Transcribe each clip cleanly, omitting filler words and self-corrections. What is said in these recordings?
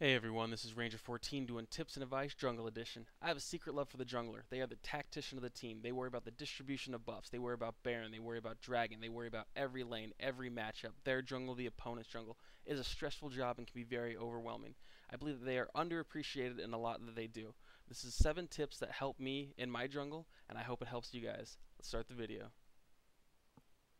Hey everyone, this is Ranger14 doing Tips and Advice Jungle Edition. I have a secret love for the jungler. They are the tactician of the team. They worry about the distribution of buffs. They worry about Baron. They worry about Dragon. They worry about every lane, every matchup. Their jungle, the opponent's jungle, is a stressful job and can be very overwhelming. I believe that they are underappreciated in a lot that they do. This is 7 tips that help me in my jungle, and I hope it helps you guys. Let's start the video.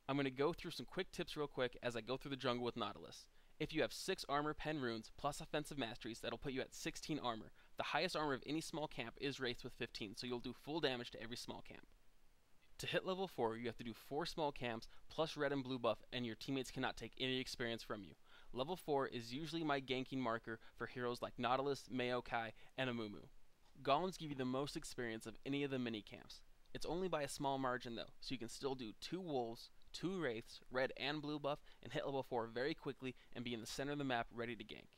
I'm going to go through some quick tips real quick as I go through the jungle with Nautilus. If you have 6 armor pen runes plus offensive masteries, that'll put you at 16 armor. The highest armor of any small camp is Wraiths with 15, so you'll do full damage to every small camp. To hit level 4, you have to do 4 small camps plus red and blue buff, and your teammates cannot take any experience from you. Level 4 is usually my ganking marker for heroes like Nautilus, Maokai, and Amumu. Golems give you the most experience of any of the mini camps. It's only by a small margin though, so you can still do 2 wolves, 2 wraiths, red and blue buff, and hit level 4 very quickly and be in the center of the map ready to gank.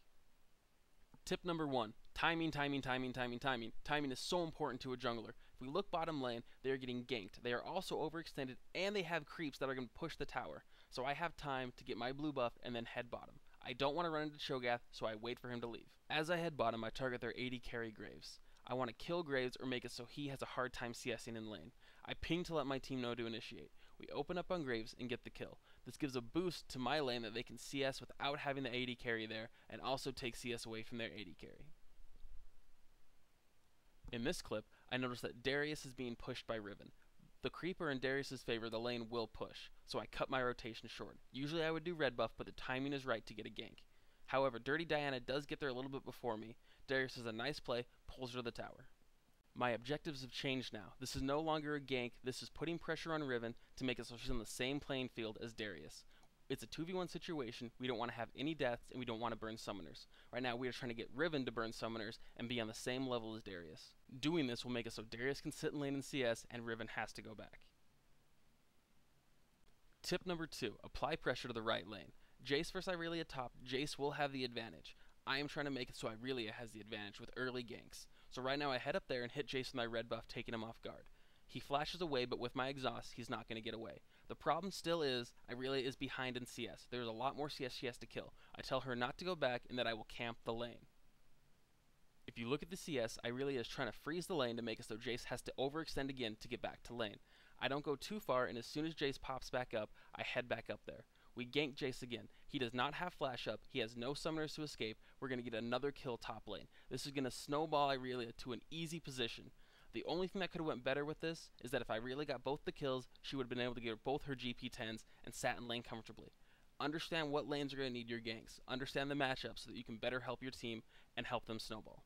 Tip number 1, timing. Timing is so important to a jungler. If we look bottom lane, they are getting ganked. They are also overextended, and they have creeps that are going to push the tower. So I have time to get my blue buff and then head bottom. I don't want to run into Cho'Gath, so I wait for him to leave. As I head bottom, I target their AD carry Graves. I want to kill Graves or make it so he has a hard time CSing in lane. I ping to let my team know to initiate. We open up on Graves and get the kill. This gives a boost to my lane that they can CS without having the AD carry there, and also take CS away from their AD carry. In this clip, I notice that Darius is being pushed by Riven. The creeper in Darius' favor, the lane will push, so I cut my rotation short. Usually I would do red buff, but the timing is right to get a gank. However, Dirty Diana does get there a little bit before me. Darius has a nice play, pulls her to the tower. My objectives have changed now. This is no longer a gank, this is putting pressure on Riven to make it so she's on the same playing field as Darius. It's a 2v1 situation, we don't want to have any deaths, and we don't want to burn summoners. Right now we are trying to get Riven to burn summoners and be on the same level as Darius. Doing this will make it so Darius can sit in lane in CS and Riven has to go back. Tip number 2, apply pressure to the right lane. Jace vs Irelia top, Jace will have the advantage. I am trying to make it so Irelia has the advantage with early ganks. So right now I head up there and hit Jace with my red buff, taking him off guard. He flashes away, but with my exhaust, he's not going to get away. The problem still is, Irelia is behind in CS. There's a lot more CS she has to kill. I tell her not to go back and that I will camp the lane. If you look at the CS, Irelia is trying to freeze the lane to make it so Jace has to overextend again to get back to lane. I don't go too far, and as soon as Jace pops back up, I head back up there. We gank Jace again. He does not have flash up. He has no summoners to escape. We're going to get another kill top lane. This is going to snowball Irelia to an easy position. The only thing that could have went better with this is that if Irelia got both the kills, she would have been able to get both her GP10s and sat in lane comfortably. Understand what lanes are going to need your ganks. Understand the matchup so that you can better help your team and help them snowball.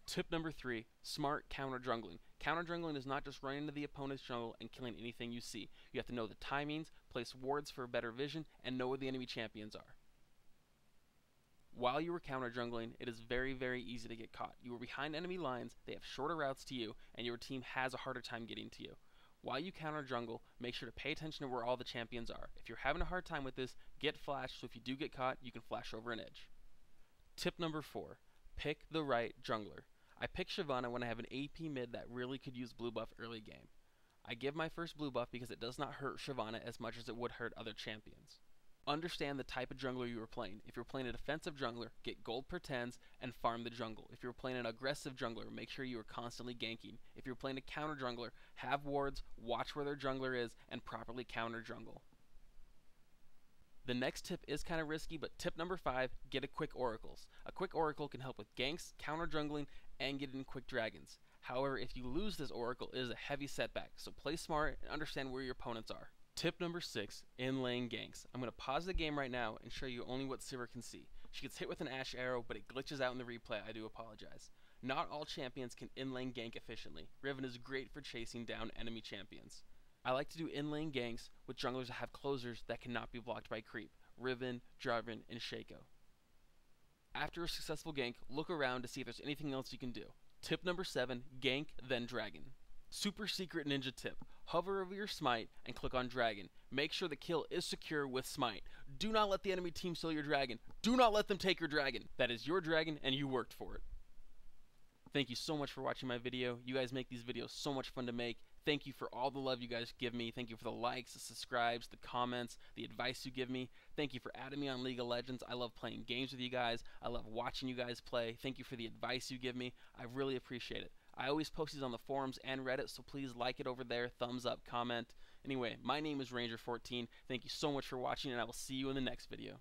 Tip number 3, smart counter jungling. Counter jungling is not just running into the opponent's jungle and killing anything you see. You have to know the timings, place wards for better vision, and know where the enemy champions are. While you were counter jungling, it is very easy to get caught. You are behind enemy lines, they have shorter routes to you, and your team has a harder time getting to you. While you counter jungle, make sure to pay attention to where all the champions are. If you're having a hard time with this, get flash so if you do get caught, you can flash over an edge. Tip number 4, pick the right jungler. I pick Shyvana when I have an AP mid that really could use blue buff early game. I give my first blue buff because it does not hurt Shyvana as much as it would hurt other champions. Understand the type of jungler you are playing. If you're playing a defensive jungler, get gold per 10s and farm the jungle. If you're playing an aggressive jungler, make sure you are constantly ganking. If you're playing a counter jungler, have wards, watch where their jungler is, and properly counter jungle. The next tip is kind of risky, but tip number 5, get a quick oracles. A quick oracle can help with ganks, counter jungling, and getting quick dragons. However, if you lose this oracle, it is a heavy setback, so play smart and understand where your opponents are. Tip number 6, in-lane ganks. I'm going to pause the game right now and show you only what Sivir can see. She gets hit with an Ash arrow, but it glitches out in the replay. I do apologize. Not all champions can in-lane gank efficiently. Riven is great for chasing down enemy champions. I like to do in-lane ganks with junglers that have closers that cannot be blocked by creep. Riven, Jarvan, and Shaco. After a successful gank, look around to see if there's anything else you can do. Tip number 7, gank, then dragon. Super secret ninja tip. Hover over your smite and click on dragon. Make sure the kill is secure with smite. Do not let the enemy team steal your dragon. Do not let them take your dragon. That is your dragon and you worked for it. Thank you so much for watching my video. You guys make these videos so much fun to make. Thank you for all the love you guys give me. Thank you for the likes, the subscribes, the comments, the advice you give me. Thank you for adding me on League of Legends. I love playing games with you guys. I love watching you guys play. Thank you for the advice you give me. I really appreciate it. I always post these on the forums and Reddit, so please like it over there, thumbs up, comment. Anyway, my name is Ranger14. Thank you so much for watching, and I will see you in the next video.